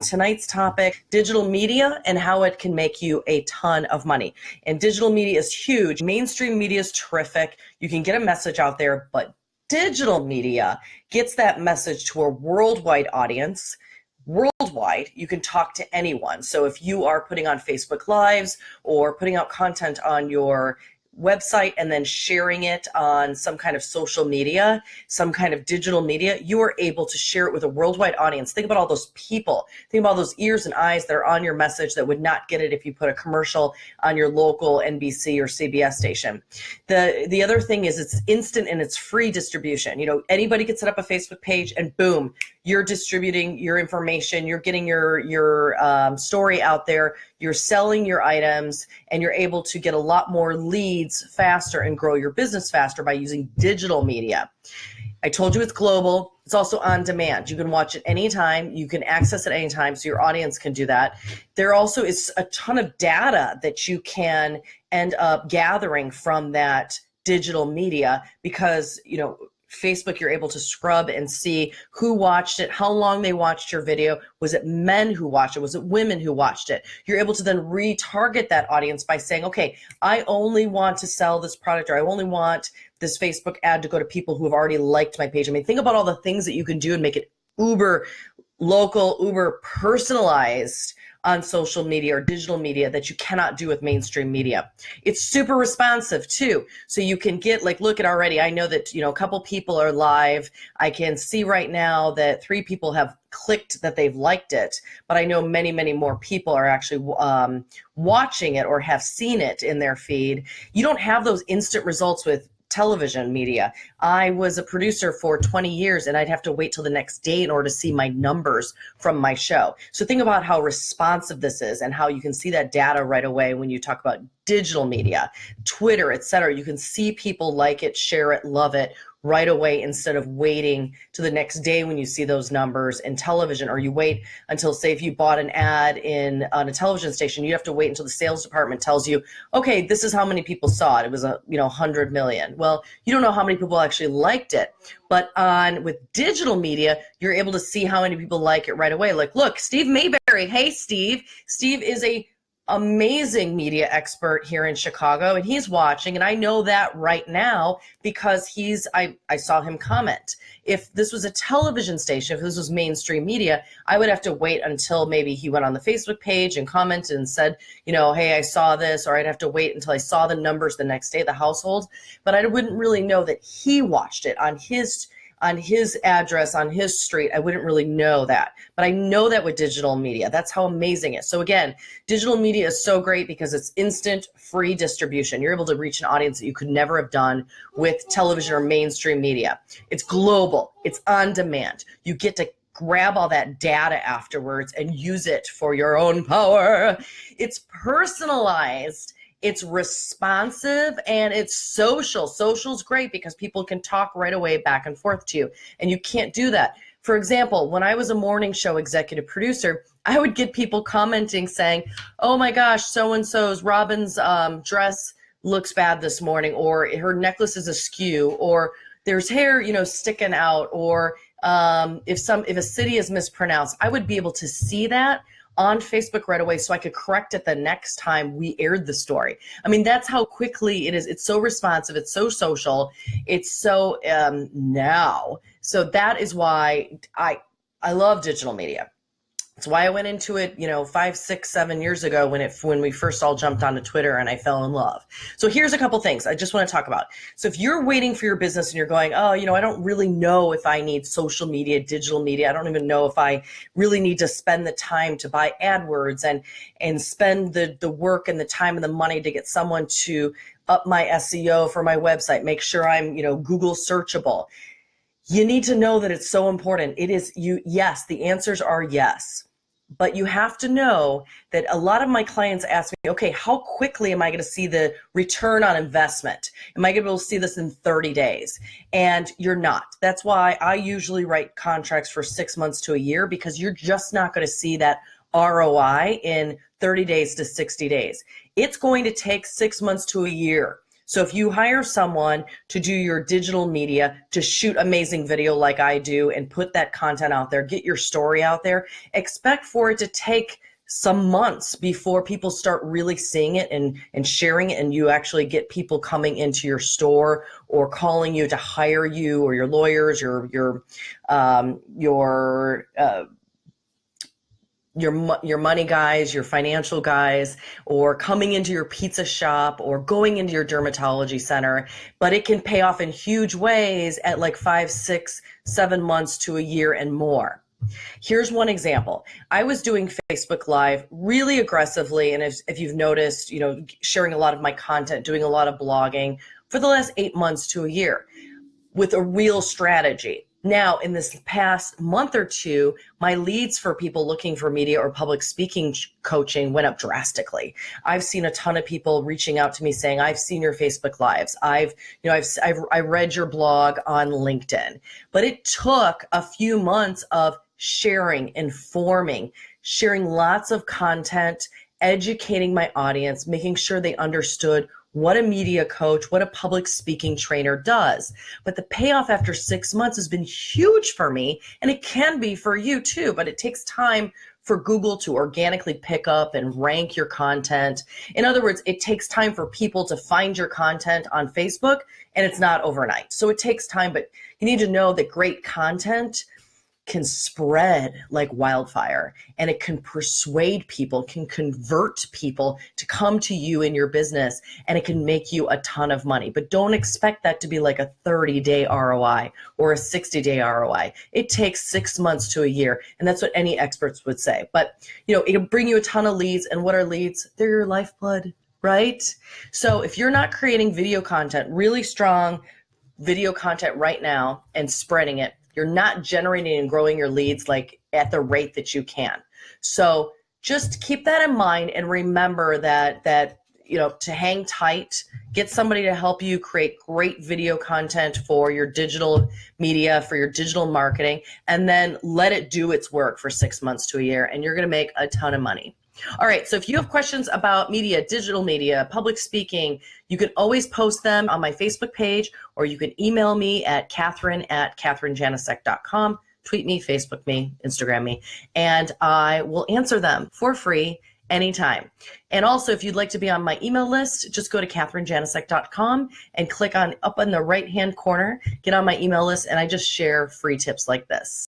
tonight's topic, digital media and how it can make you a ton of money. And digital media is huge. Mainstream media is terrific. You can get a message out there, but digital media gets that message to a worldwide audience. Worldwide, you can talk to anyone. So if you are putting on Facebook Lives or putting out content on your website and then sharing it on some kind of social media, some kind of digital media, you are able to share it with a worldwide audience. Think about all those people. Think about all those ears and eyes that are on your message that would not get it if you put a commercial on your local NBC or CBS station. The other thing is it's instant and it's free distribution. You know, anybody can set up a Facebook page and boom, you're distributing your information, you're getting your story out there, you're selling your items, and you're able to get a lot more leads faster and grow your business faster by using digital media. I told you it's global. It's also on demand. You can watch it anytime. You can access it anytime, so your audience can do that. There also is a ton of data that you can end up gathering from that digital media because, you know, Facebook, you're able to scrub and see who watched it, how long they watched your video. Was it men who watched it? Was it women who watched it? You're able to then retarget that audience by saying, okay, I only want to sell this product, or I only want this Facebook ad to go to people who have already liked my page. I mean, think about all the things that you can do and make it uber local, uber personalized on social media or digital media that you cannot do with mainstream media. It's super responsive too. So you can get, like, look at already, I know that, you know, a couple people are live. I can see right now that 3 people have clicked that they've liked it, but I know many, many more people are actually watching it or have seen it in their feed. You don't have those instant results with television media. I was a producer for 20 years and I'd have to wait till the next day in order to see my numbers from my show. So think about how responsive this is and how you can see that data right away when you talk about digital media, Twitter, etc. You can see people like it, share it, love it right away instead of waiting to the next day when you see those numbers in television, or you wait until, say, if you bought an ad on a television station, you have to wait until the sales department tells you, okay, this is how many people saw it. It was 100 million. Well, you don't know how many people actually liked it. But with digital media, you're able to see how many people like it right away. Like, look, Steve Mayberry. Hey, Steve. Steve is a amazing media expert here in Chicago, and he's watching, and I know that right now because I saw him comment. If this was a television station, if this was mainstream media, I would have to wait until maybe he went on the Facebook page and commented and said, hey, I saw this, or I'd have to wait until I saw the numbers the next day, the household, but I wouldn't really know that he watched it on his address, on his street. I wouldn't really know that, but I know that with digital media. That's how amazing it is. So again, digital media is so great because it's instant, free distribution. You're able to reach an audience that you could never have done with television or mainstream media. It's global. It's on demand. You get to grab all that data afterwards and use it for your own power. It's personalized. It's responsive, and it's social. Social's great because people can talk right away back and forth to you, and you can't do that. For example, when I was a morning show executive producer, I would get people commenting saying, oh my gosh, so-and-so's Robin's dress looks bad this morning, or her necklace is askew, or there's hair, sticking out, or if a city is mispronounced. I would be able to see that on Facebook right away so I could correct it the next time we aired the story. I mean, that's how quickly it is. It's so responsive. It's so social. It's so now. So that is why I love digital media. It's why I went into it, 5, 6, 7 years ago when we first all jumped onto Twitter and I fell in love. So here's a couple things I just want to talk about. So if you're waiting for your business and you're going, oh, I don't really know if I need social media, digital media. I don't even know if I really need to spend the time to buy AdWords and spend the work and the time and the money to get someone to up my SEO for my website, make sure I'm, Google searchable. You need to know that it's so important. It is yes, the answers are yes. But you have to know that a lot of my clients ask me, okay, how quickly am I going to see the return on investment? Am I going to be able to see this in 30 days? And you're not. That's why I usually write contracts for 6 months to a year, because you're just not going to see that ROI in 30 days to 60 days. It's going to take 6 months to a year So if you hire someone to do your digital media, to shoot amazing video like I do and put that content out there, get your story out there, expect for it to take some months before people start really seeing it and sharing it, and you actually get people coming into your store or calling you to hire you, or your lawyers, your money guys, your financial guys, or coming into your pizza shop or going into your dermatology center. But it can pay off in huge ways at like 5, 6, 7 months to a year and more. Here's one example. I was doing Facebook Live really aggressively, and if you've noticed, sharing a lot of my content, doing a lot of blogging for the last 8 months to a year with a real strategy. Now, in this past month or two, my leads for people looking for media or public speaking coaching went up drastically. I've seen a ton of people reaching out to me saying, I've seen your Facebook Lives. I read your blog on LinkedIn. But it took a few months of sharing, informing, sharing lots of content, educating my audience, making sure they understood what a media coach, what a public speaking trainer does. But the payoff after 6 months has been huge for me, and it can be for you too, but it takes time for Google to organically pick up and rank your content. In other words, it takes time for people to find your content on Facebook, and it's not overnight. So it takes time, but you need to know that great content can spread like wildfire, and it can persuade people, can convert people to come to you in your business, and it can make you a ton of money. But don't expect that to be like a 30-day ROI or a 60-day ROI. It takes 6 months to a year, and that's what any experts would say. But it'll bring you a ton of leads, and what are leads? They're your lifeblood, right? So if you're not creating video content, really strong video content right now, and spreading it, you're not generating and growing your leads like at the rate that you can. So just keep that in mind, and remember that to hang tight, get somebody to help you create great video content for your digital media, for your digital marketing, and then let it do its work for 6 months to a year, and you're going to make a ton of money. All right, so if you have questions about media, digital media, public speaking, you can always post them on my Facebook page, or you can email me at Kathryn@KathrynJanicek.com, tweet me, Facebook me, Instagram me, and I will answer them for free anytime. And also, if you'd like to be on my email list, just go to KathrynJanicek.com and click on up in the right-hand corner, get on my email list, and I just share free tips like this.